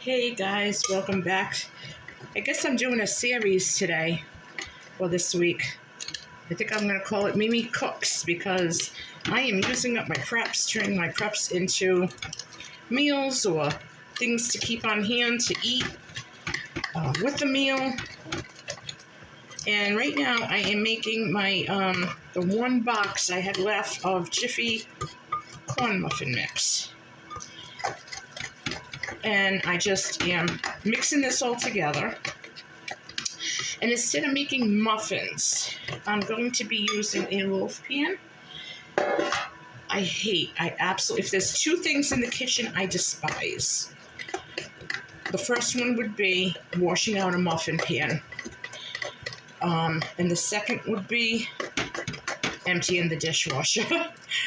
Hey guys, welcome back. I guess I'm doing a series today, or this week. I think I'm going to call it Mimi Cooks because I am using up my preps, turning my preps into meals or things to keep on hand to eat with the meal. And right now I am making my the one box I had left of Jiffy corn muffin mix. And I just am mixing this all together. And instead of making muffins, I'm going to be using a loaf pan. I absolutely, if there's two things in the kitchen I despise. The first one would be washing out a muffin pan. And the second would be emptying the dishwasher.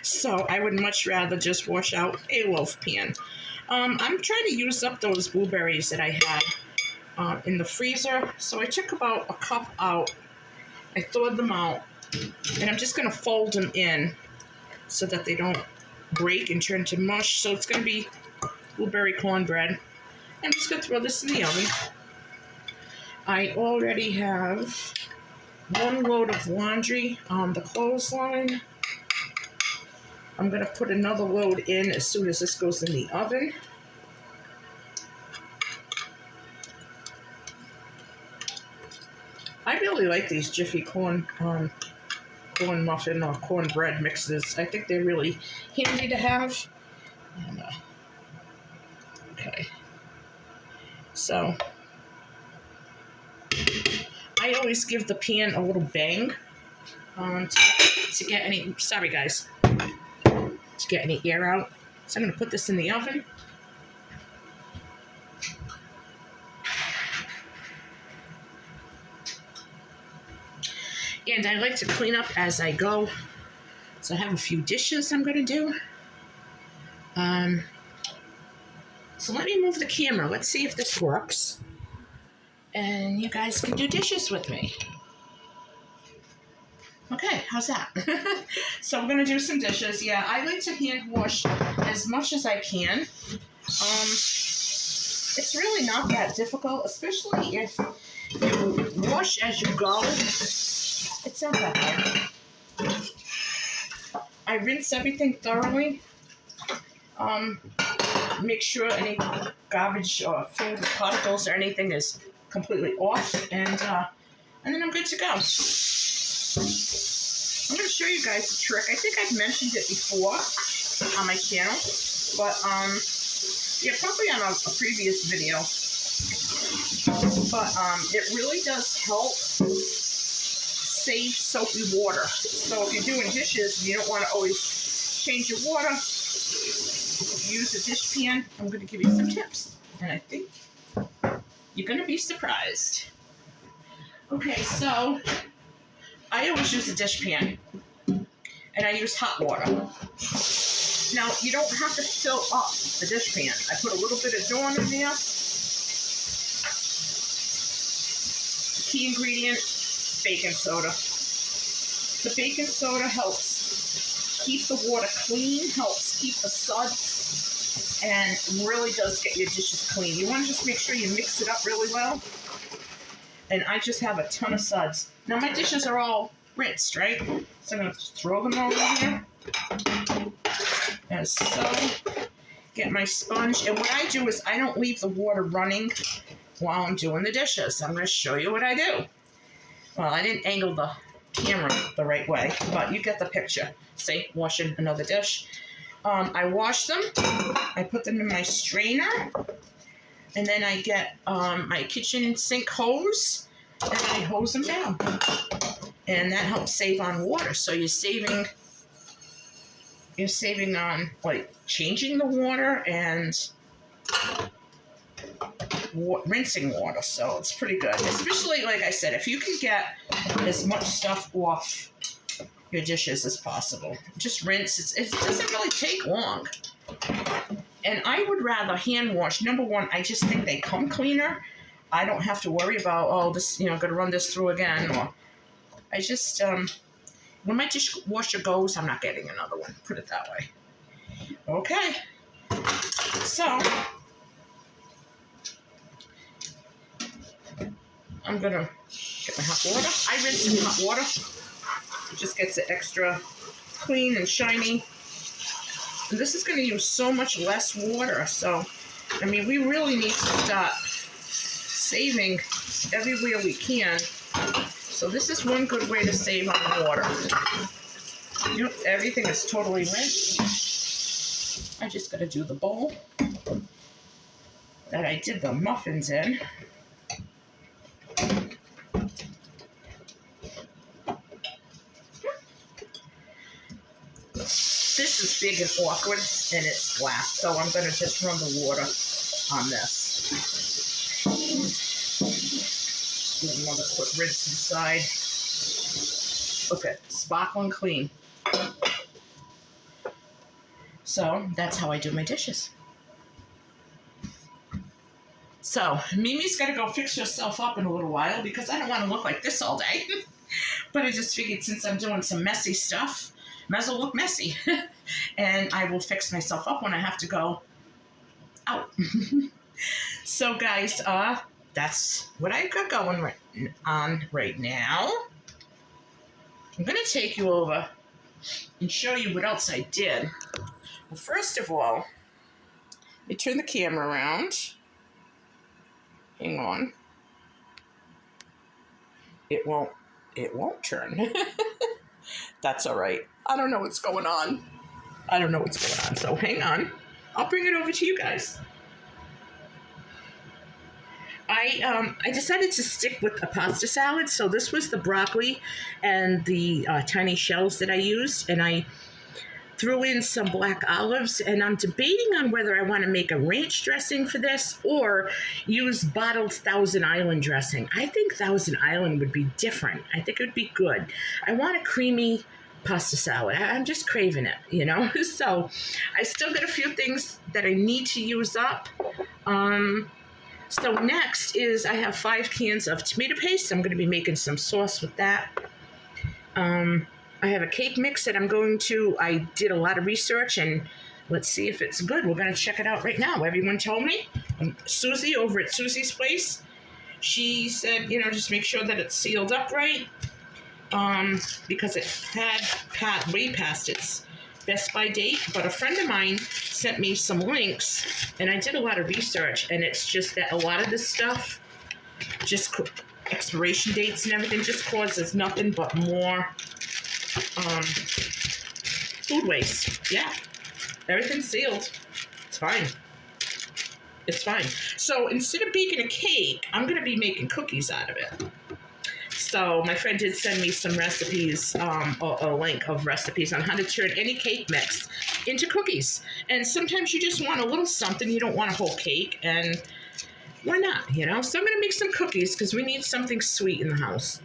So I would much rather just wash out a loaf pan. I'm trying to use up those blueberries that I had in the freezer. So I took about a cup out. I thawed them out. And I'm just going to fold them in so that they don't break and turn to mush. So it's going to be blueberry cornbread. I'm just going to throw this in the oven. I already have one load of laundry on the clothesline. I'm going to put another load in as soon as this goes in the oven. I really like these Jiffy corn muffin or cornbread mixes. I think they're really handy to have. And, okay. So I always give the pan a little bang to get any, sorry guys, to get any air out. So I'm going to put this in the oven. And I like to clean up as I go. So I have a few dishes I'm going to do. So let me move the camera. Let's see if this works. And you guys can do dishes with me. Okay, how's that? So we're going to do some dishes. Yeah, I like to hand wash as much as I can. It's really not that difficult, especially if you wash as you go. It's not that hard. I rinse everything thoroughly. Make sure any garbage or food particles or anything is completely off, and then I'm good to go. I'm going to show you guys a trick. I think I've mentioned it before on my channel, but yeah, probably on a previous video. But it really does help save soapy water. So if you're doing dishes and you don't want to always change your water, use a dish pan. I'm going to give you some tips, and I think you're going to be surprised. Okay, so I always use a dish pan, and I use hot water. Now, you don't have to fill up the dish pan. I put a little bit of Dawn in there. Key ingredient, baking soda. The baking soda helps keep the water clean, helps keep the suds, and really does get your dishes clean. You want to just make sure you mix it up really well. And I just have a ton of suds. Now my dishes are all rinsed, right? So I'm going to throw them over here. As so. Get my sponge. And what I do is I don't leave the water running while I'm doing the dishes. I'm going to show you what I do. Well, I didn't angle the camera the right way, but you get the picture. See, washing another dish. I wash them. I put them in my strainer. And then I get my kitchen sink hose, and I hose them down. And that helps save on water. So you're saving on like changing the water and rinsing water. So it's pretty good. Especially, like I said, if you can get as much stuff off your dishes as possible. Just rinse. It doesn't really take long. And I would rather hand wash. Number one, I just think they come cleaner. I don't have to worry about, oh, this, got to run this through again. Or I just, when my dishwasher goes, I'm not getting another one. Put it that way. Okay. So, I'm gonna get my hot water. I rinse in hot water. It just gets it extra clean and shiny. And this is gonna use so much less water. So, I mean, we really need to start saving everywhere we can. So this is one good way to save on water. Yep, everything is totally rinsed. I just gotta do the bowl that I did the muffins in. This is big and awkward, and it's glass, so I'm going to just run the water on this. Do another quick rinse inside. Okay, sparkling clean. So that's how I do my dishes. So Mimi's got to go fix herself up in a little while because I don't want to look like this all day. But I just figured since I'm doing some messy stuff, might as well look messy. And I will fix myself up when I have to go out. So guys, that's what I've got going on right now. I'm going to take you over and show you what else I did. Well, first of all, let me turn the camera around. Hang on. It won't turn. That's all right. I don't know what's going on. So hang on. I'll bring it over to you guys. I decided to stick with a pasta salad. So this was the broccoli and the tiny shells that I used. And I threw in some black olives. And I'm debating on whether I want to make a ranch dressing for this or use bottled Thousand Island dressing. I think Thousand Island would be different. I think it would be good. I want a creamy pasta salad. I'm just craving it, you know? So I still got a few things that I need to use up. So next is I have 5 cans of tomato paste. I'm going to be making some sauce with that. I have a cake mix that I did a lot of research and let's see if it's good. We're going to check it out right now. Everyone told me. Susie over at Susie's Place, she said, just make sure that it's sealed up right. Because it had way past its best by date, but a friend of mine sent me some links and I did a lot of research and it's just that a lot of this stuff, just expiration dates and everything, just causes nothing but more food waste. Yeah, everything's sealed. It's fine. So instead of baking a cake, I'm going to be making cookies out of it. So my friend did send me some recipes, a link of recipes on how to turn any cake mix into cookies. And sometimes you just want a little something. You don't want a whole cake. And why not, So I'm going to make some cookies because we need something sweet in the house.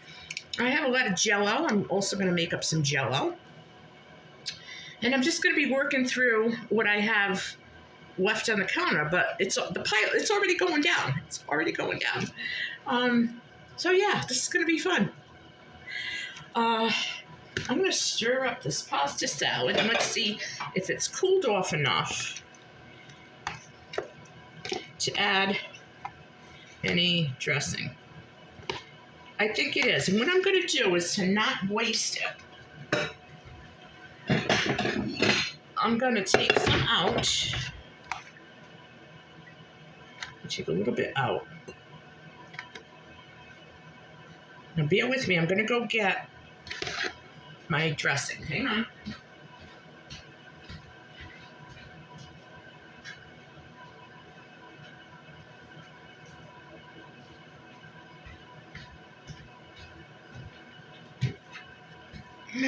I have a lot of Jell-O. I'm also going to make up some Jell-O. And I'm just going to be working through what I have left on the counter. But it's already going down. So yeah, this is going to be fun. I'm going to stir up this pasta salad and let's see if it's cooled off enough to add any dressing. I think it is. And what I'm going to do is to not waste it. I'm going to take some out. Take a little bit out. Now bear with me, I'm going to go get my dressing. Hang on.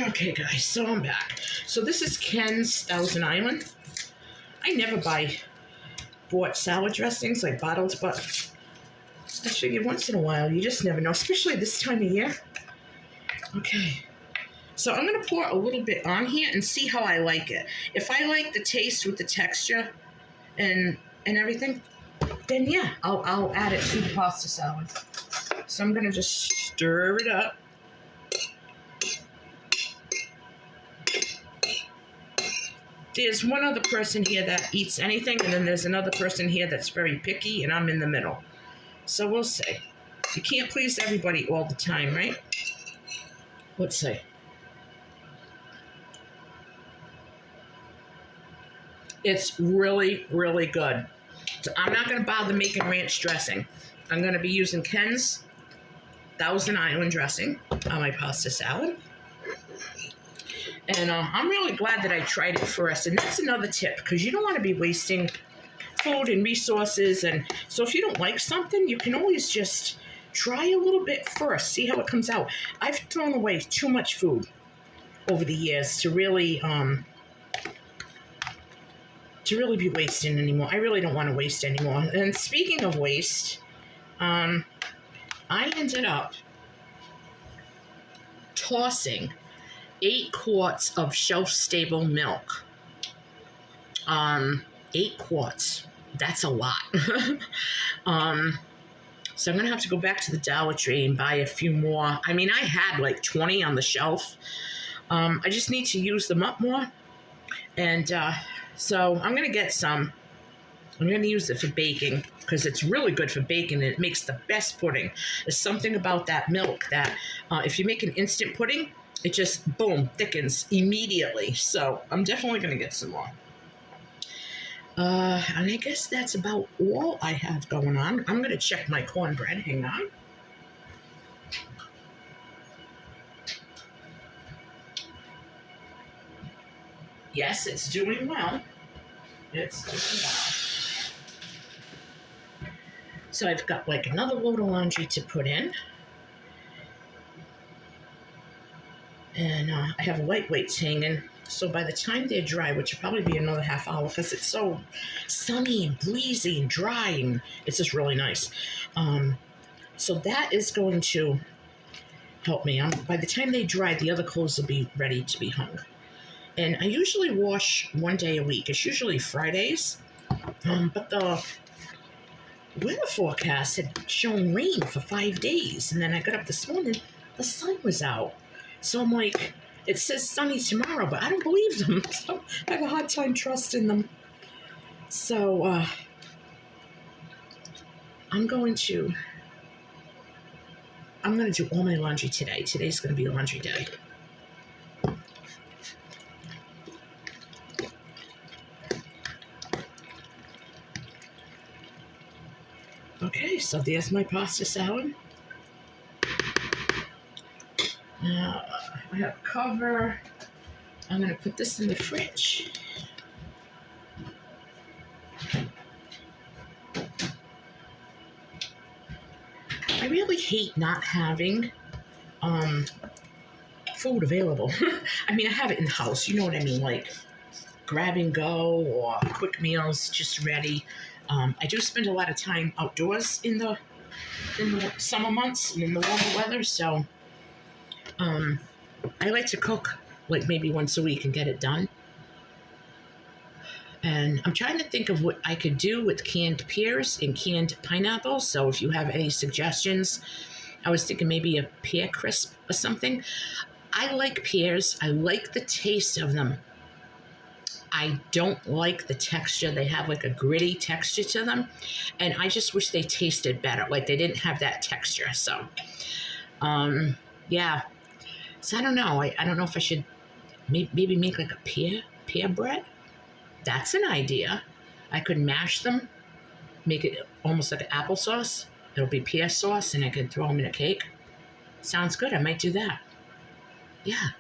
Okay guys, so I'm back. So this is Ken's Thousand Island. I bought salad dressings, like bottled, but I figured once in a while, you just never know, especially this time of year. Okay, so I'm going to pour a little bit on here and see how I like it. If I like the taste with the texture and everything, then yeah, I'll add it to the pasta salad. So I'm going to just stir it up. There's one other person here that eats anything, and then there's another person here that's very picky, and I'm in the middle. So we'll see. You can't please everybody all the time, right? Let's see. It's really, really good. So I'm not going to bother making ranch dressing. I'm going to be using Ken's Thousand Island dressing on my pasta salad. And I'm really glad that I tried it first. And that's another tip, because you don't want to be wasting food and resources. And so if you don't like something, you can always just try a little bit first, see how it comes out. I've thrown away too much food over the years to really be wasting anymore. I really don't want to waste anymore. And speaking of waste, I ended up tossing 8 quarts of shelf-stable milk. 8 quarts. That's a lot. So I'm going to have to go back to the Dollar Tree and buy a few more. I mean, I had like 20 on the shelf. I just need to use them up more. And so I'm going to get some. I'm going to use it for baking because it's really good for baking and it makes the best pudding. There's something about that milk that if you make an instant pudding, it just, boom, thickens immediately. So I'm definitely going to get some more. And I guess that's about all I have going on. I'm going to check my cornbread. Hang on. Yes, it's doing well. It's doing well. So I've got like another load of laundry to put in. And I have lightweights hanging. So by the time they're dry, which will probably be another half hour because it's so sunny and breezy and dry and it's just really nice. So that is going to help me. By the time they dry, the other clothes will be ready to be hung. And I usually wash one day a week. It's usually Fridays. But the weather forecast had shown rain for 5 days. And then I got up this morning, the sun was out. So I'm like, it says sunny tomorrow, but I don't believe them. So I have a hard time trusting them. So I'm going to do all my laundry today. Today's going to be a laundry day. Okay, so there's my pasta salad. Now, I have a cover. I'm going to put this in the fridge. I really hate not having food available. I mean, I have it in the house. You know what I mean? Like grab and go or quick meals just ready. I do spend a lot of time outdoors in the summer months and in the warmer weather, so I like to cook like maybe once a week and get it done. And I'm trying to think of what I could do with canned pears and canned pineapples. So if you have any suggestions, I was thinking maybe a pear crisp or something. I like pears. I like the taste of them. I don't like the texture. They have like a gritty texture to them. And I just wish they tasted better. Like they didn't have that texture. So, yeah. So I don't know. I don't know if I should maybe make like a pear bread. That's an idea. I could mash them, make it almost like an applesauce. It'll be pear sauce and I can throw them in a cake. Sounds good. I might do that. Yeah.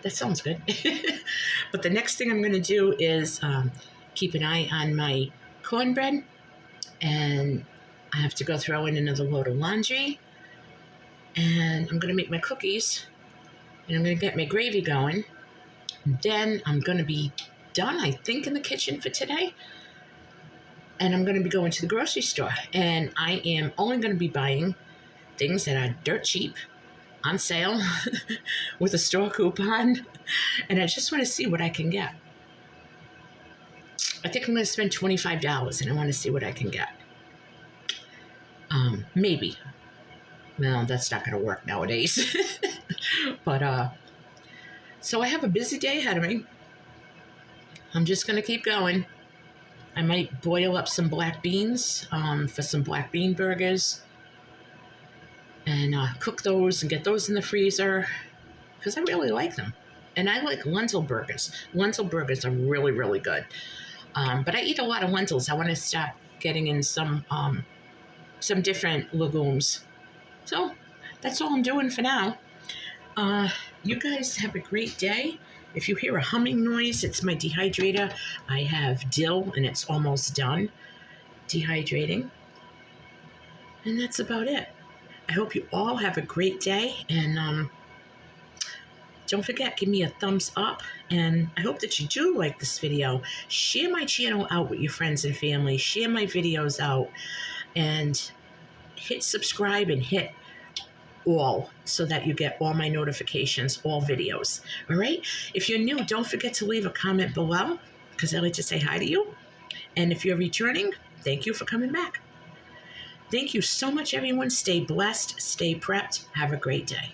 That sounds good. But the next thing I'm going to do is keep an eye on my cornbread. And I have to go throw in another load of laundry. And I'm going to make my cookies. And I'm going to get my gravy going. And then I'm going to be done, I think, in the kitchen for today. And I'm going to be going to the grocery store. And I am only going to be buying things that are dirt cheap, on sale, with a store coupon, and I just want to see what I can get. I think I'm going to spend $25, and I want to see what I can get. Maybe. Well, that's not going to work nowadays. But, so I have a busy day ahead of me. I'm just going to keep going. I might boil up some black beans for some black bean burgers. and cook those and get those in the freezer because I really like them. And I like lentil burgers. Lentil burgers are really, really good. But I eat a lot of lentils. I want to start getting in some different legumes. So that's all I'm doing for now. You guys have a great day. If you hear a humming noise, it's my dehydrator. I have dill and it's almost done dehydrating. And that's about it. I hope you all have a great day, and don't forget, give me a thumbs up, and I hope that you do like this video. Share my channel out with your friends and family. Share my videos out, and hit subscribe and hit all so that you get all my notifications, all videos. All right? If you're new, don't forget to leave a comment below because I like to say hi to you. And if you're returning, thank you for coming back. Thank you so much, everyone. Stay blessed, stay prepped. Have a great day.